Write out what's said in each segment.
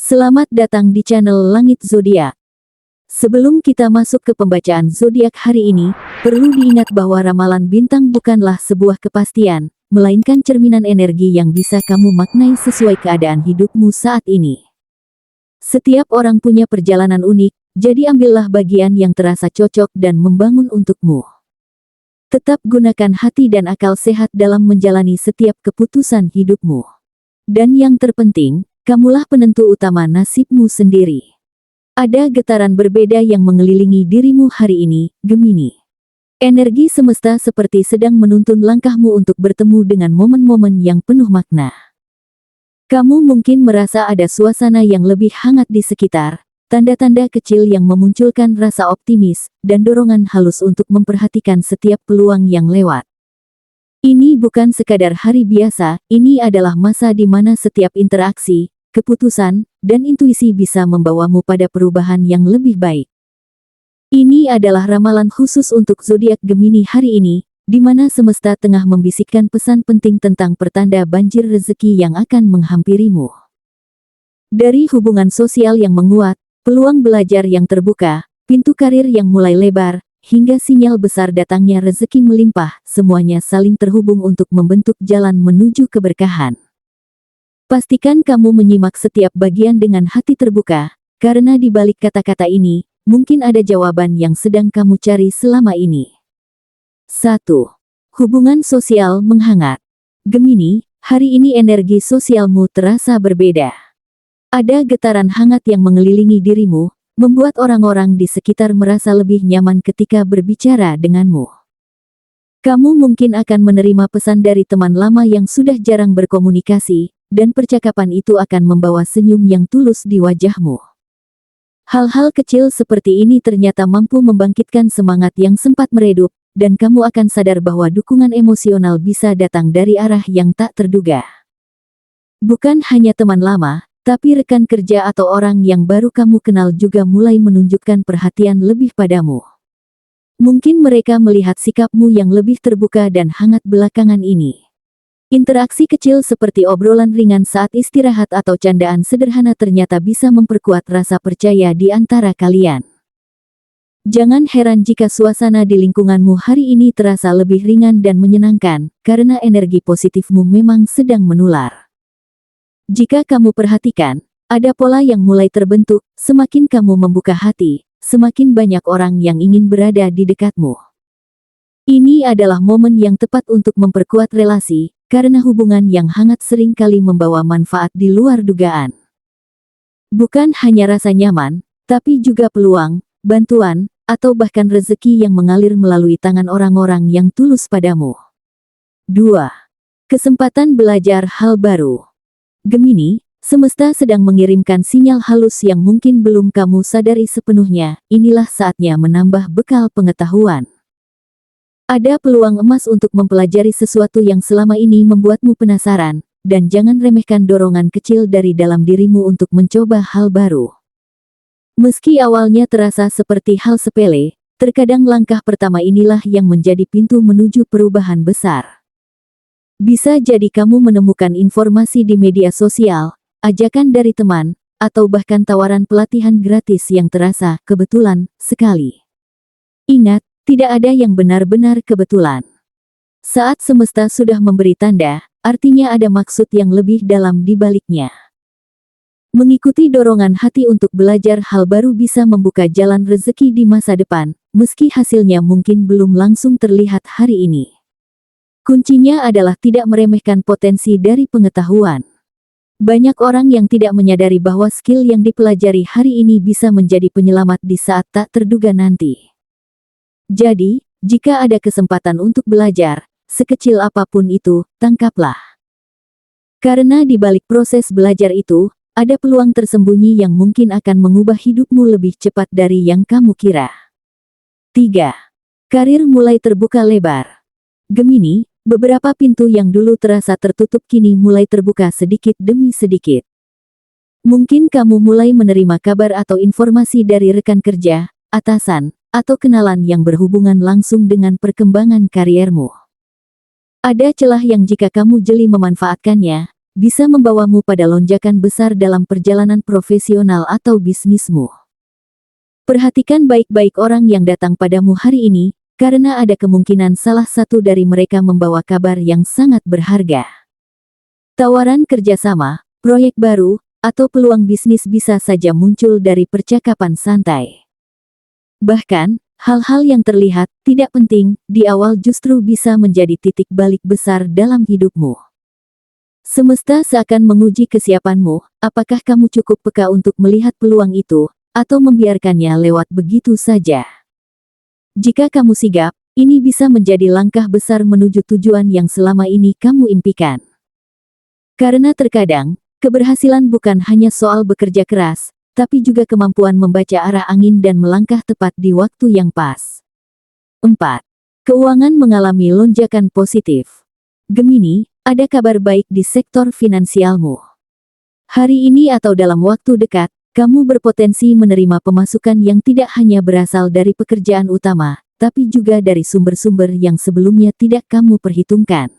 Selamat datang di channel Langit Zodiak. Sebelum kita masuk ke pembacaan zodiak hari ini, perlu diingat bahwa ramalan bintang bukanlah sebuah kepastian, melainkan cerminan energi yang bisa kamu maknai sesuai keadaan hidupmu saat ini. Setiap orang punya perjalanan unik, jadi ambillah bagian yang terasa cocok dan membangun untukmu. Tetap gunakan hati dan akal sehat dalam menjalani setiap keputusan hidupmu. Dan yang terpenting, kamulah penentu utama nasibmu sendiri. Ada getaran berbeda yang mengelilingi dirimu hari ini, Gemini. Energi semesta seperti sedang menuntun langkahmu untuk bertemu dengan momen-momen yang penuh makna. Kamu mungkin merasa ada suasana yang lebih hangat di sekitar, tanda-tanda kecil yang memunculkan rasa optimis, dan dorongan halus untuk memperhatikan setiap peluang yang lewat. Ini bukan sekadar hari biasa, ini adalah masa di mana setiap interaksi, keputusan, dan intuisi bisa membawamu pada perubahan yang lebih baik. Ini adalah ramalan khusus untuk zodiak Gemini hari ini, di mana semesta tengah membisikkan pesan penting tentang pertanda banjir rezeki yang akan menghampirimu. Dari hubungan sosial yang menguat, peluang belajar yang terbuka, pintu karir yang mulai lebar, hingga sinyal besar datangnya rezeki melimpah, semuanya saling terhubung untuk membentuk jalan menuju keberkahan. Pastikan kamu menyimak setiap bagian dengan hati terbuka, karena di balik kata-kata ini, mungkin ada jawaban yang sedang kamu cari selama ini. 1. Hubungan sosial menghangat. Gemini, hari ini energi sosialmu terasa berbeda. Ada getaran hangat yang mengelilingi dirimu, membuat orang-orang di sekitar merasa lebih nyaman ketika berbicara denganmu. Kamu mungkin akan menerima pesan dari teman lama yang sudah jarang berkomunikasi, dan percakapan itu akan membawa senyum yang tulus di wajahmu. Hal-hal kecil seperti ini ternyata mampu membangkitkan semangat yang sempat meredup, dan kamu akan sadar bahwa dukungan emosional bisa datang dari arah yang tak terduga. Bukan hanya teman lama, tapi rekan kerja atau orang yang baru kamu kenal juga mulai menunjukkan perhatian lebih padamu. Mungkin mereka melihat sikapmu yang lebih terbuka dan hangat belakangan ini. Interaksi kecil seperti obrolan ringan saat istirahat atau candaan sederhana ternyata bisa memperkuat rasa percaya di antara kalian. Jangan heran jika suasana di lingkunganmu hari ini terasa lebih ringan dan menyenangkan, karena energi positifmu memang sedang menular. Jika kamu perhatikan, ada pola yang mulai terbentuk, semakin kamu membuka hati, semakin banyak orang yang ingin berada di dekatmu. Ini adalah momen yang tepat untuk memperkuat relasi, karena hubungan yang hangat seringkali membawa manfaat di luar dugaan. Bukan hanya rasa nyaman, tapi juga peluang, bantuan, atau bahkan rezeki yang mengalir melalui tangan orang-orang yang tulus padamu. 2. Kesempatan belajar hal baru. Gemini, semesta sedang mengirimkan sinyal halus yang mungkin belum kamu sadari sepenuhnya, inilah saatnya menambah bekal pengetahuan. Ada peluang emas untuk mempelajari sesuatu yang selama ini membuatmu penasaran, dan jangan remehkan dorongan kecil dari dalam dirimu untuk mencoba hal baru. Meski awalnya terasa seperti hal sepele, terkadang langkah pertama inilah yang menjadi pintu menuju perubahan besar. Bisa jadi kamu menemukan informasi di media sosial, ajakan dari teman, atau bahkan tawaran pelatihan gratis yang terasa kebetulan sekali. Ingat, tidak ada yang benar-benar kebetulan. Saat semesta sudah memberi tanda, artinya ada maksud yang lebih dalam di baliknya. Mengikuti dorongan hati untuk belajar hal baru bisa membuka jalan rezeki di masa depan, meski hasilnya mungkin belum langsung terlihat hari ini. Kuncinya adalah tidak meremehkan potensi dari pengetahuan. Banyak orang yang tidak menyadari bahwa skill yang dipelajari hari ini bisa menjadi penyelamat di saat tak terduga nanti. Jadi, jika ada kesempatan untuk belajar, sekecil apapun itu, tangkaplah. Karena di balik proses belajar itu, ada peluang tersembunyi yang mungkin akan mengubah hidupmu lebih cepat dari yang kamu kira. 3. Karir mulai terbuka lebar. Gemini, beberapa pintu yang dulu terasa tertutup kini mulai terbuka sedikit demi sedikit. Mungkin kamu mulai menerima kabar atau informasi dari rekan kerja, atasan, atau kenalan yang berhubungan langsung dengan perkembangan kariermu. Ada celah yang jika kamu jeli memanfaatkannya, bisa membawamu pada lonjakan besar dalam perjalanan profesional atau bisnismu. Perhatikan baik-baik orang yang datang padamu hari ini, karena ada kemungkinan salah satu dari mereka membawa kabar yang sangat berharga. Tawaran kerjasama, proyek baru, atau peluang bisnis bisa saja muncul dari percakapan santai. Bahkan, hal-hal yang terlihat tidak penting di awal justru bisa menjadi titik balik besar dalam hidupmu. Semesta seakan menguji kesiapanmu, apakah kamu cukup peka untuk melihat peluang itu, atau membiarkannya lewat begitu saja. Jika kamu sigap, ini bisa menjadi langkah besar menuju tujuan yang selama ini kamu impikan. Karena terkadang, keberhasilan bukan hanya soal bekerja keras, tapi juga kemampuan membaca arah angin dan melangkah tepat di waktu yang pas. 4. Keuangan mengalami lonjakan positif. Gemini, ada kabar baik di sektor finansialmu. Hari ini atau dalam waktu dekat, kamu berpotensi menerima pemasukan yang tidak hanya berasal dari pekerjaan utama, tapi juga dari sumber-sumber yang sebelumnya tidak kamu perhitungkan.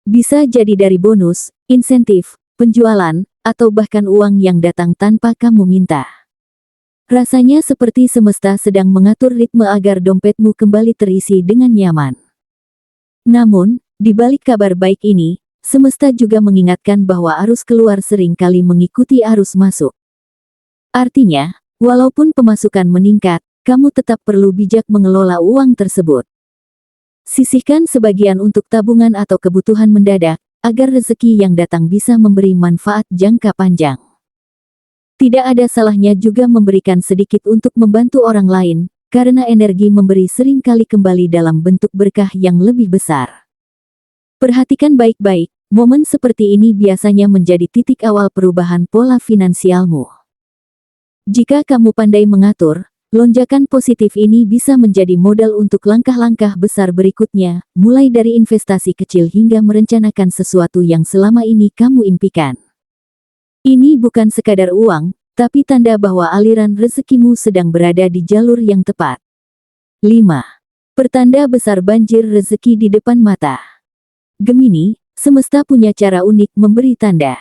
Bisa jadi dari bonus, insentif, penjualan, atau bahkan uang yang datang tanpa kamu minta. Rasanya seperti semesta sedang mengatur ritme agar dompetmu kembali terisi dengan nyaman. Namun, di balik kabar baik ini, semesta juga mengingatkan bahwa arus keluar sering kali mengikuti arus masuk. Artinya, walaupun pemasukan meningkat, kamu tetap perlu bijak mengelola uang tersebut. Sisihkan sebagian untuk tabungan atau kebutuhan mendadak, agar rezeki yang datang bisa memberi manfaat jangka panjang. Tidak ada salahnya juga memberikan sedikit untuk membantu orang lain, karena energi memberi sering kali kembali dalam bentuk berkah yang lebih besar. Perhatikan baik-baik, momen seperti ini biasanya menjadi titik awal perubahan pola finansialmu. Jika kamu pandai mengatur, lonjakan positif ini bisa menjadi modal untuk langkah-langkah besar berikutnya, mulai dari investasi kecil hingga merencanakan sesuatu yang selama ini kamu impikan. Ini bukan sekadar uang, tapi tanda bahwa aliran rezekimu sedang berada di jalur yang tepat. 5. Pertanda besar banjir rezeki di depan mata. Gemini, semesta punya cara unik memberi tanda.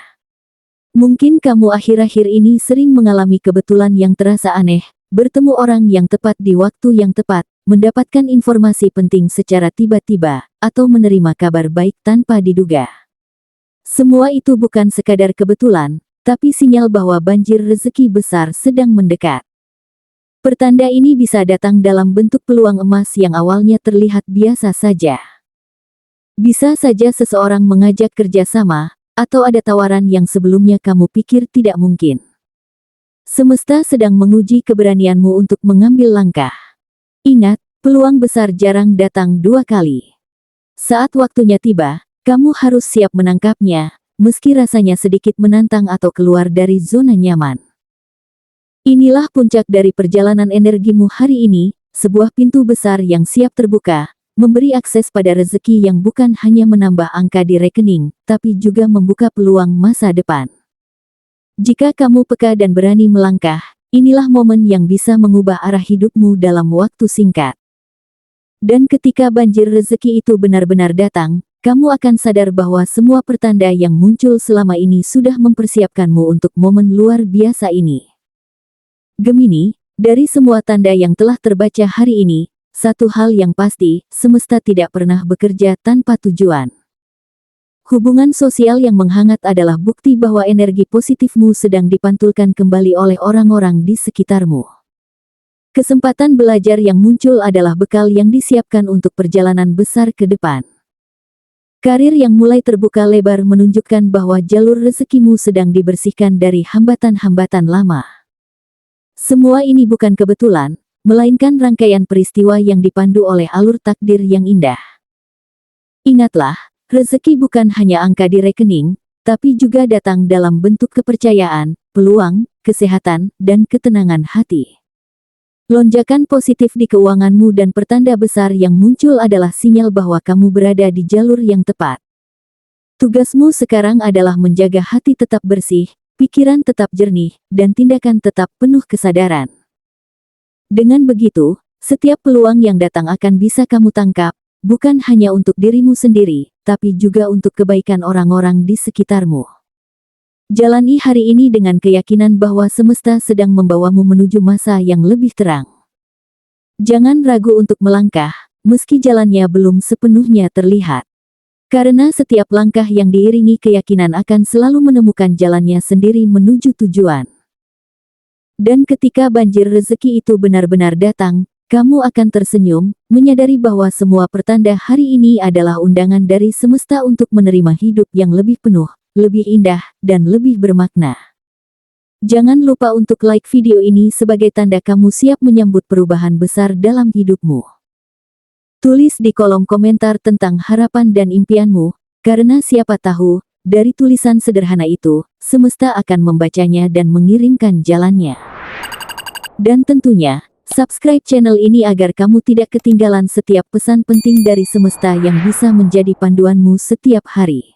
Mungkin kamu akhir-akhir ini sering mengalami kebetulan yang terasa aneh, bertemu orang yang tepat di waktu yang tepat, mendapatkan informasi penting secara tiba-tiba, atau menerima kabar baik tanpa diduga. Semua itu bukan sekadar kebetulan, tapi sinyal bahwa banjir rezeki besar sedang mendekat. Pertanda ini bisa datang dalam bentuk peluang emas yang awalnya terlihat biasa saja. Bisa saja seseorang mengajak kerjasama, atau ada tawaran yang sebelumnya kamu pikir tidak mungkin. Semesta sedang menguji keberanianmu untuk mengambil langkah. Ingat, peluang besar jarang datang dua kali. Saat waktunya tiba, kamu harus siap menangkapnya, meski rasanya sedikit menantang atau keluar dari zona nyaman. Inilah puncak dari perjalanan energimu hari ini, sebuah pintu besar yang siap terbuka, memberi akses pada rezeki yang bukan hanya menambah angka di rekening, tapi juga membuka peluang masa depan. Jika kamu peka dan berani melangkah, inilah momen yang bisa mengubah arah hidupmu dalam waktu singkat. Dan ketika banjir rezeki itu benar-benar datang, kamu akan sadar bahwa semua pertanda yang muncul selama ini sudah mempersiapkanmu untuk momen luar biasa ini. Gemini, dari semua tanda yang telah terbaca hari ini, satu hal yang pasti, semesta tidak pernah bekerja tanpa tujuan. Hubungan sosial yang menghangat adalah bukti bahwa energi positifmu sedang dipantulkan kembali oleh orang-orang di sekitarmu. Kesempatan belajar yang muncul adalah bekal yang disiapkan untuk perjalanan besar ke depan. Karir yang mulai terbuka lebar menunjukkan bahwa jalur rezekimu sedang dibersihkan dari hambatan-hambatan lama. Semua ini bukan kebetulan, melainkan rangkaian peristiwa yang dipandu oleh alur takdir yang indah. Ingatlah, rezeki bukan hanya angka di rekening, tapi juga datang dalam bentuk kepercayaan, peluang, kesehatan, dan ketenangan hati. Lonjakan positif di keuanganmu dan pertanda besar yang muncul adalah sinyal bahwa kamu berada di jalur yang tepat. Tugasmu sekarang adalah menjaga hati tetap bersih, pikiran tetap jernih, dan tindakan tetap penuh kesadaran. Dengan begitu, setiap peluang yang datang akan bisa kamu tangkap, bukan hanya untuk dirimu sendiri, tapi juga untuk kebaikan orang-orang di sekitarmu. Jalani hari ini dengan keyakinan bahwa semesta sedang membawamu menuju masa yang lebih terang. Jangan ragu untuk melangkah, meski jalannya belum sepenuhnya terlihat. Karena setiap langkah yang diiringi keyakinan akan selalu menemukan jalannya sendiri menuju tujuan. Dan ketika banjir rezeki itu benar-benar datang, kamu akan tersenyum, menyadari bahwa semua pertanda hari ini adalah undangan dari semesta untuk menerima hidup yang lebih penuh, lebih indah, dan lebih bermakna. Jangan lupa untuk like video ini sebagai tanda kamu siap menyambut perubahan besar dalam hidupmu. Tulis di kolom komentar tentang harapan dan impianmu, karena siapa tahu, dari tulisan sederhana itu, semesta akan membacanya dan mengirimkan jalannya. Dan tentunya, subscribe channel ini agar kamu tidak ketinggalan setiap pesan penting dari semesta yang bisa menjadi panduanmu setiap hari.